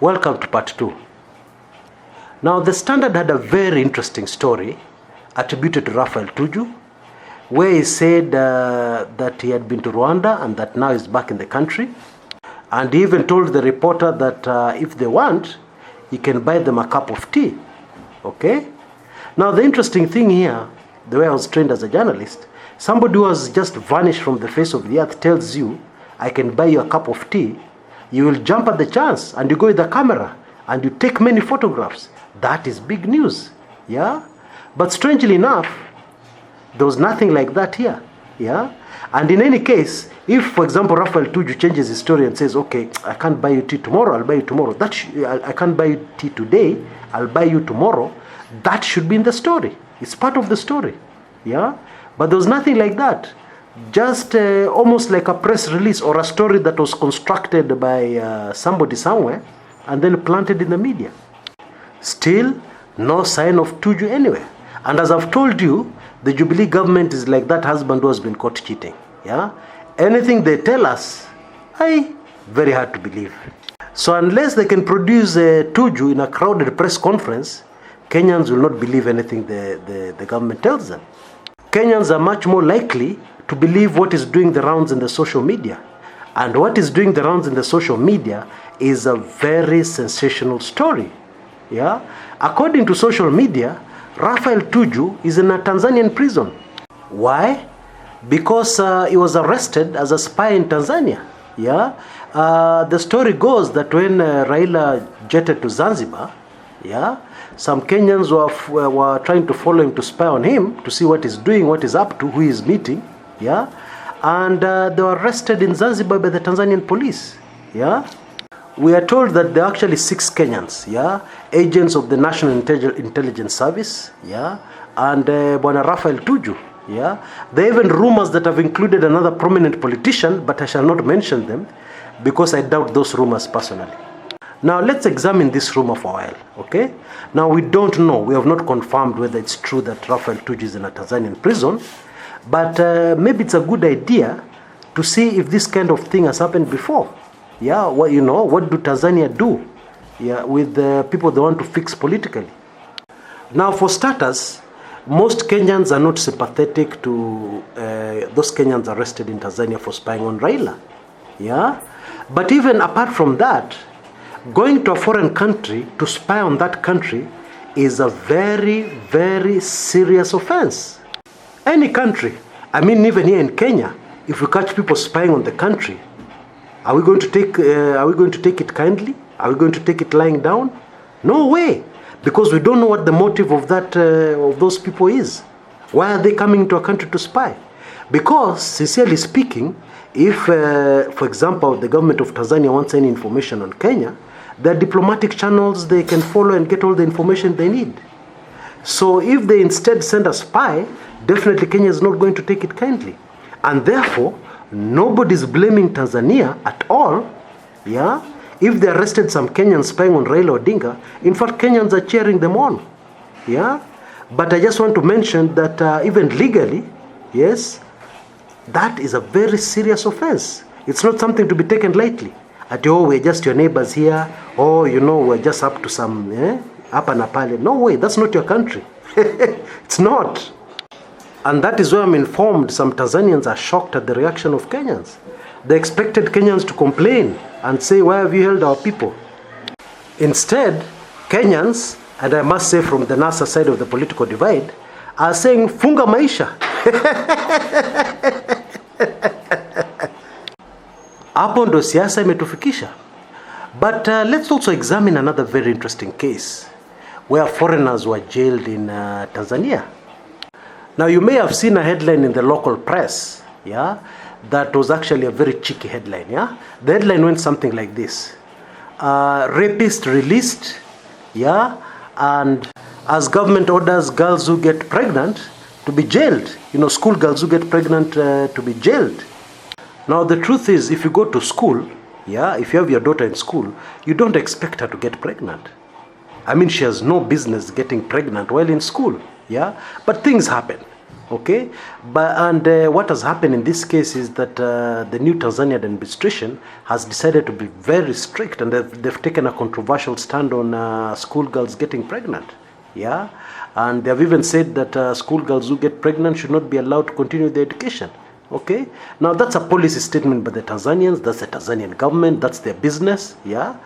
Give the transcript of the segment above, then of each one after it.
Welcome to part 2. Now, the Standard had a very interesting story attributed to Raphael Tuju, where he said that he had been to Rwanda and that now he's back in the country. And he even told the reporter that if they want, he can buy them a cup of tea. Okay? Now, the interesting thing here, the way I was trained as a journalist, somebody who has just vanished from the face of the earth tells you, I can buy you a cup of tea. You will jump at the chance and you go with the camera and you take many photographs. That is big news. Yeah? But strangely enough, there was nothing like that here. Yeah? And in any case, if, for example, Raphael Tuju changes his story and says, okay, I can't buy you tea tomorrow, I'll buy you tomorrow. I can't buy you tea today, I'll buy you tomorrow. That should be in the story. It's part of the story. Yeah? But there was nothing like that. Just almost like a press release or a story that was constructed by somebody somewhere and then planted in the media. Still, no sign of Tuju anywhere. And as I've told you, the Jubilee government is like that husband who has been caught cheating. Yeah? Anything they tell us, very hard to believe. So unless they can produce Tuju in a crowded press conference, Kenyans will not believe anything the government tells them. Kenyans are much more likely to believe what is doing the rounds in the social media. And what is doing the rounds in the social media is a very sensational story. Yeah? According to social media, Raphael Tuju is in a Tanzanian prison. Why? Because he was arrested as a spy in Tanzania. Yeah? The story goes that when Raila jetted to Zanzibar, yeah, some Kenyans were trying to follow him to spy on him, to see what he's doing, what he's up to, who he's meeting. Yeah? And they were arrested in Zanzibar by the Tanzanian police. Yeah? We are told that there are actually 6 Kenyans, yeah, agents of the National Intelligence Service, yeah, and Bwana Raphael Tuju, yeah. There are even rumors that have included another prominent politician, but I shall not mention them because I doubt those rumors personally. Now let's examine this rumor for a while, okay? Now we don't know, we have not confirmed whether it's true that Raphael Tuju is in a Tanzanian prison, but maybe it's a good idea to see if this kind of thing has happened before. Yeah, well, you know, what do Tanzania do, yeah, with the people they want to fix politically? Now, for starters, most Kenyans are not sympathetic to those Kenyans arrested in Tanzania for spying on Raila. Yeah? But even apart from that, going to a foreign country to spy on that country is a very, very serious offense. Any country, I mean even here in Kenya, if we catch people spying on the country, are we going to take it kindly? Are we going to take it lying down? No way, because we don't know what the motive of those people is. Why are they coming to a country to spy? Because, sincerely speaking, if, for example, the government of Tanzania wants any information on Kenya, there are diplomatic channels they can follow and get all the information they need. So if they instead send a spy, definitely Kenya is not going to take it kindly. And therefore, nobody's blaming Tanzania at all, yeah? If they arrested some Kenyans spying on Raila Odinga, in fact, Kenyans are cheering them on, yeah? But I just want to mention that even legally, yes, that is a very serious offense. It's not something to be taken lightly. At we're just your neighbors here, or, you know, we're just up to some, up and apale. No way, that's not your country. It's not. And that is why I'm informed some Tanzanians are shocked at the reaction of Kenyans. They expected Kenyans to complain and say, why have you held our people? Instead, Kenyans, and I must say from the NASA side of the political divide, are saying, funga maisha. Hapo ndo siasa imetufikisha. But let's also examine another very interesting case where foreigners were jailed in Tanzania. Now, you may have seen a headline in the local press, yeah, that was actually a very cheeky headline, yeah? The headline went something like this. Rapist released, yeah, and as government orders girls who get pregnant to be jailed. You know, school girls who get pregnant to be jailed. Now, the truth is, if you go to school, yeah, if you have your daughter in school, you don't expect her to get pregnant. I mean, she has no business getting pregnant while in school, yeah? But things happen. Okay, what has happened in this case is that the new Tanzanian administration has decided to be very strict, and they've taken a controversial stand on schoolgirls getting pregnant. Yeah, and they've even said that schoolgirls who get pregnant should not be allowed to continue their education. Okay, now that's a policy statement by the Tanzanians. That's the Tanzanian government. That's their business. Yeah,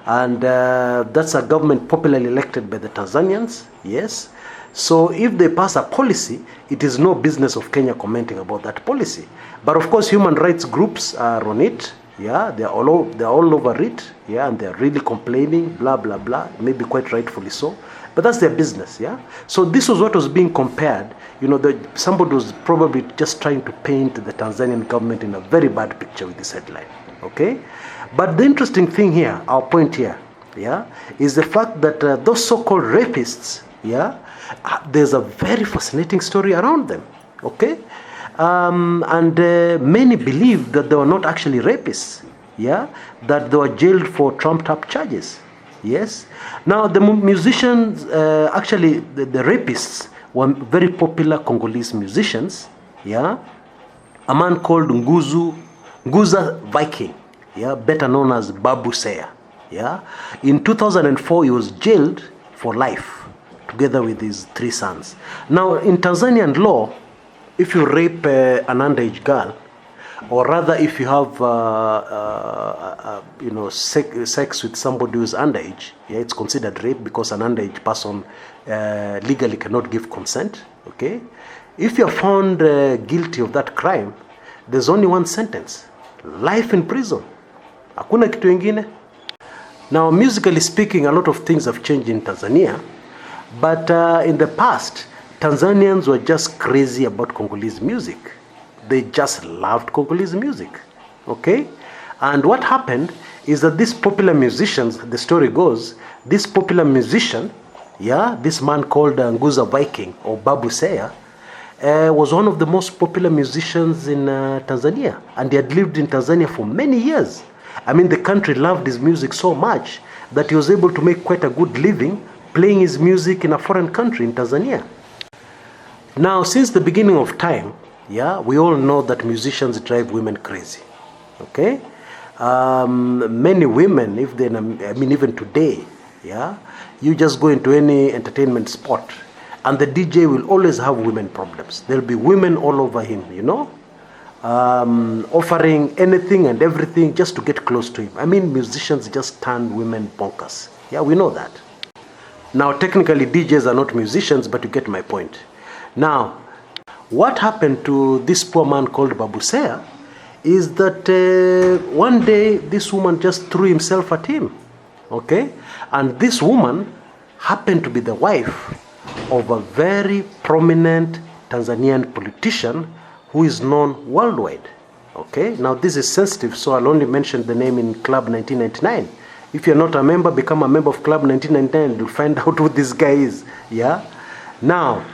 and that's a government popularly elected by the Tanzanians. Yes. So if they pass a policy, it is no business of Kenya commenting about that policy. But of course, human rights groups are on it. Yeah, they're all over it. Yeah, and they're really complaining, blah blah blah. Maybe quite rightfully so. But that's their business. Yeah. So this was what was being compared. You know, somebody was probably just trying to paint the Tanzanian government in a very bad picture with this headline. Okay. But the interesting thing here, our point here, yeah, is the fact that those so-called rapists, yeah, there's a very fascinating story around them. Okay, and many believe that they were not actually rapists. Yeah, that they were jailed for trumped-up charges. Yes. Now the musicians, actually the rapists were very popular Congolese musicians. Yeah, a man called Nguza Viking. Yeah, better known as Babu Seya. Yeah, in 2004 he was jailed for life, together with his 3 sons. Now, in Tanzanian law, if you rape an underage girl, or rather if you have sex with somebody who is underage, yeah, it's considered rape because an underage person legally cannot give consent. Okay, if you are found guilty of that crime, there's only one sentence: life in prison. Hakuna kitu ingine. Now, musically speaking, a lot of things have changed in Tanzania. But in the past, Tanzanians were just crazy about Congolese music. They just loved Congolese music. Okay? And what happened is that these popular musicians, the story goes, this popular musician, yeah, this man called Nguza Viking or Babu Seya, was one of the most popular musicians in Tanzania. And he had lived in Tanzania for many years. I mean, the country loved his music so much that he was able to make quite a good living playing his music in a foreign country in Tanzania. Now, since the beginning of time, yeah, we all know that musicians drive women crazy. Okay? Many women, even today, yeah, you just go into any entertainment spot and the DJ will always have women problems. There'll be women all over him, you know, offering anything and everything just to get close to him. I mean, musicians just turn women bonkers. Yeah, we know that. Now, technically, DJs are not musicians, but you get my point. Now, what happened to this poor man called Babu Seya is that one day this woman just threw himself at him. Okay? And this woman happened to be the wife of a very prominent Tanzanian politician who is known worldwide. Okay? Now, this is sensitive, so I'll only mention the name in Club 1999. If you're not a member, become a member of Club 1999 and you'll find out who this guy is. Yeah. Now,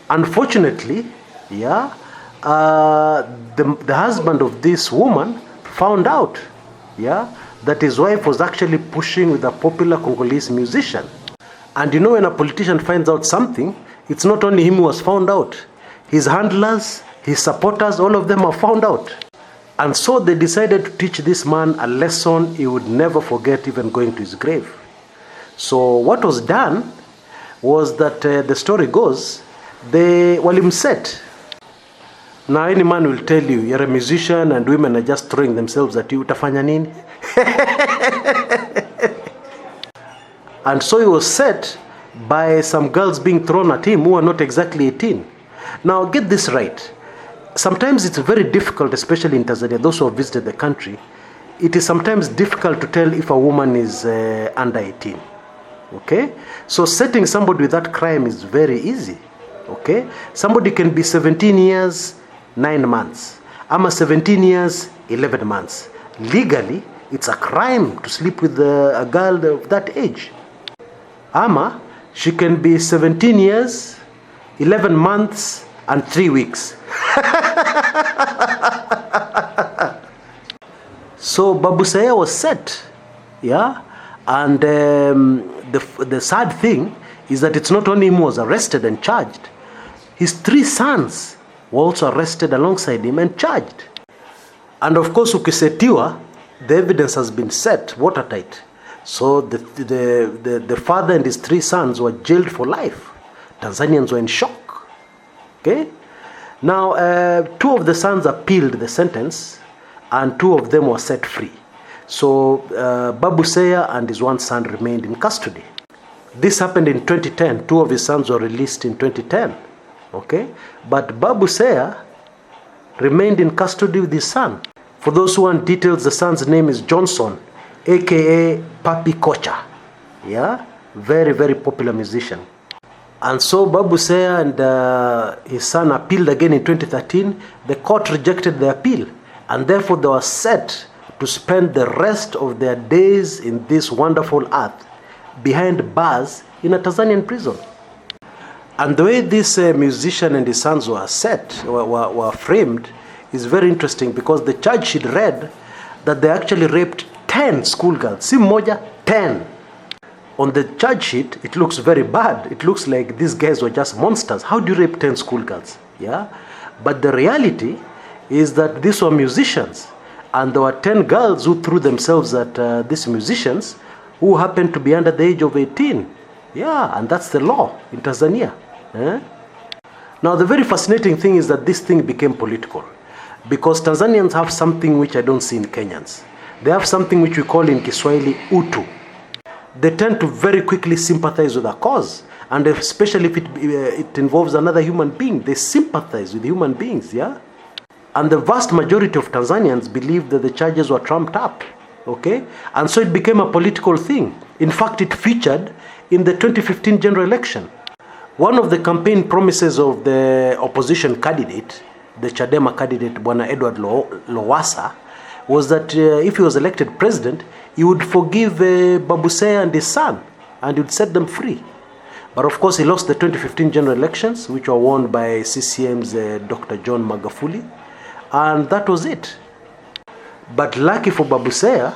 unfortunately, yeah, the husband of this woman found out, yeah, that his wife was actually pushing with a popular Congolese musician. And you know, when a politician finds out something, it's not only him who was found out. His handlers, his supporters, all of them are found out. And so they decided to teach this man a lesson he would never forget, even going to his grave. So what was done was that the story goes, they walimset. Now any man will tell you, you're a musician and women are just throwing themselves at you, utafanya nini? And so he was set by some girls being thrown at him who are not exactly 18. Now get this right. Sometimes it's very difficult, especially in Tanzania, those who have visited the country, it is sometimes difficult to tell if a woman is under 18. Okay? So setting somebody with that crime is very easy. Okay? Somebody can be 17 years, 9 months. Ama 17 years, 11 months. Legally, it's a crime to sleep with a girl of that age. Ama, she can be 17 years, 11 months, and 3 weeks. So Babu Seya was set, yeah, and the sad thing is that it's not only him who was arrested and charged. his 3 sons were also arrested alongside him and charged. And of course, ukisetiwa, the evidence has been set watertight. So the father and his 3 sons were jailed for life. Tanzanians were in shock. Okay? Now, 2 of the sons appealed the sentence, and 2 of them were set free. So Babu Seya and his 1 son remained in custody. This happened in 2010. 2 of his sons were released in 2010. Okay? But Babu Seya remained in custody with his son. For those who want details, the son's name is Johnson, aka Papi Kocha. Yeah? Very, very popular musician. And so Babu Seya and his son appealed again in 2013. The court rejected the appeal, and therefore they were set to spend the rest of their days in this wonderful earth behind bars in a Tanzanian prison. And the way this musician and his sons were were framed is very interesting, because the charge sheet read that they actually raped 10 schoolgirls. Si moja, 10. On the charge sheet, it looks very bad. It looks like these guys were just monsters. How do you rape 10 schoolgirls? Yeah? But the reality is that these were musicians. And there were 10 girls who threw themselves at these musicians who happened to be under the age of 18. Yeah, and that's the law in Tanzania. Now, the very fascinating thing is that this thing became political, because Tanzanians have something which I don't see in Kenyans. They have something which we call in Kiswahili utu. They tend to very quickly sympathize with a cause, and especially if it involves another human being, they sympathize with human beings, yeah? And the vast majority of Tanzanians believe that the charges were trumped up, okay? And so it became a political thing. In fact, it featured in the 2015 general election. One of the campaign promises of the opposition candidate, the Chadema candidate, Bwana Edward Lowassa, was that if he was elected president, he would forgive Babu Seya and his son, and he would set them free. But of course, he lost the 2015 general elections, which were won by CCM's Dr. John Magufuli, and that was it. But lucky for Babu Seya,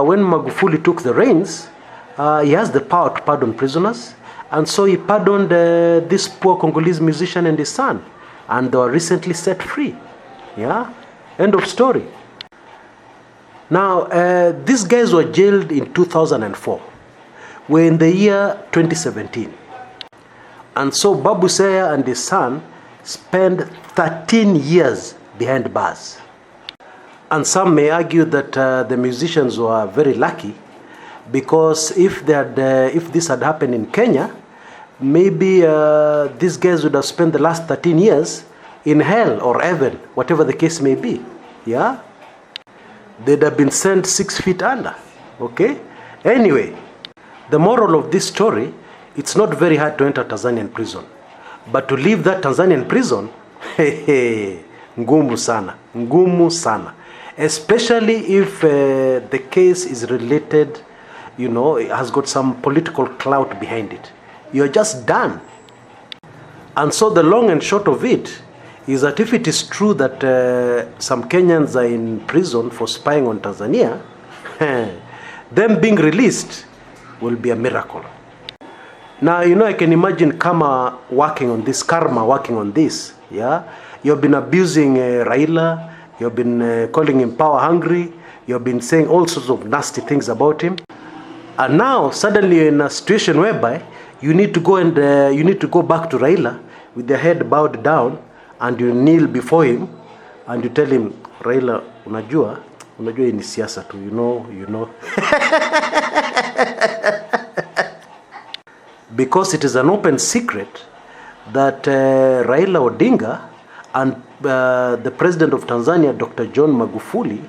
when Magufuli took the reins, he has the power to pardon prisoners, and so he pardoned this poor Congolese musician and his son, and they were recently set free. Yeah? End of story. Now, these guys were jailed in 2004. We're in the year 2017. And so Babu Seya and his son spent 13 years behind bars. And some may argue that the musicians were very lucky, because if this had happened in Kenya, maybe these guys would have spent the last 13 years in hell or heaven, whatever the case may be. Yeah? They'd have been sent 6 feet under. Okay? Anyway, the moral of this story, it's not very hard to enter Tanzanian prison. But to leave that Tanzanian prison, ngumu sana. Ngumu sana. Especially if the case is related, it has got some political clout behind it. You're just done. And so the long and short of it is that if it is true that some Kenyans are in prison for spying on Tanzania, them being released will be a miracle. Now, I can imagine karma working on this, yeah? You've been abusing Raila, you've been calling him power hungry, you've been saying all sorts of nasty things about him. And now, suddenly you're in a situation whereby you need to go back to Raila with your head bowed down, and you kneel before him and you tell him, Raila, unajua hii ni siasa tu, you know. Because it is an open secret that Raila Odinga and the president of Tanzania, Dr. John Magufuli,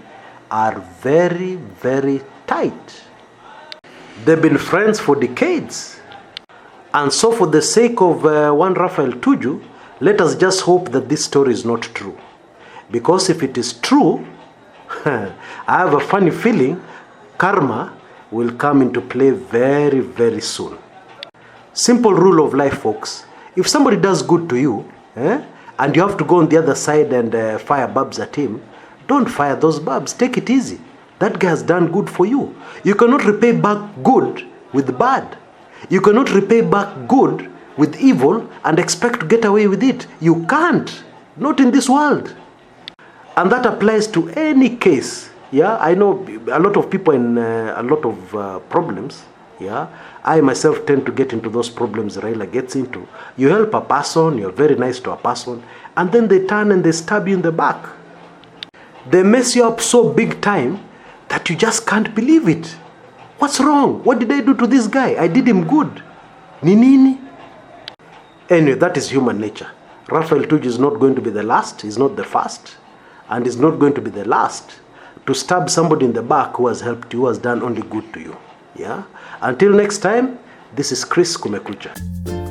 are very, very tight. They've been friends for decades. And so for the sake of one Raphael Tuju, let us just hope that this story is not true. Because if it is true, I have a funny feeling karma will come into play very, very soon. Simple rule of life, folks. If somebody does good to you, and you have to go on the other side and fire barbs at him, don't fire those barbs. Take it easy. That guy has done good for you. You cannot repay back good with bad. You cannot repay back good with evil and expect to get away with it. You can't. Not in this world. And that applies to any case. Yeah, I know a lot of people in a lot of problems. Yeah, I myself tend to get into those problems Raila gets into. You help a person, you're very nice to a person, and then they turn and they stab you in the back. They mess you up so big time that you just can't believe it. What's wrong? What did I do to this guy? I did him good. Nini? Anyway, that is human nature. Raphael Tuju is not going to be the last, he's not the first, and he's not going to be the last to stab somebody in the back who has helped you, who has done only good to you. Yeah? Until next time, this is Kshs Kumekucha.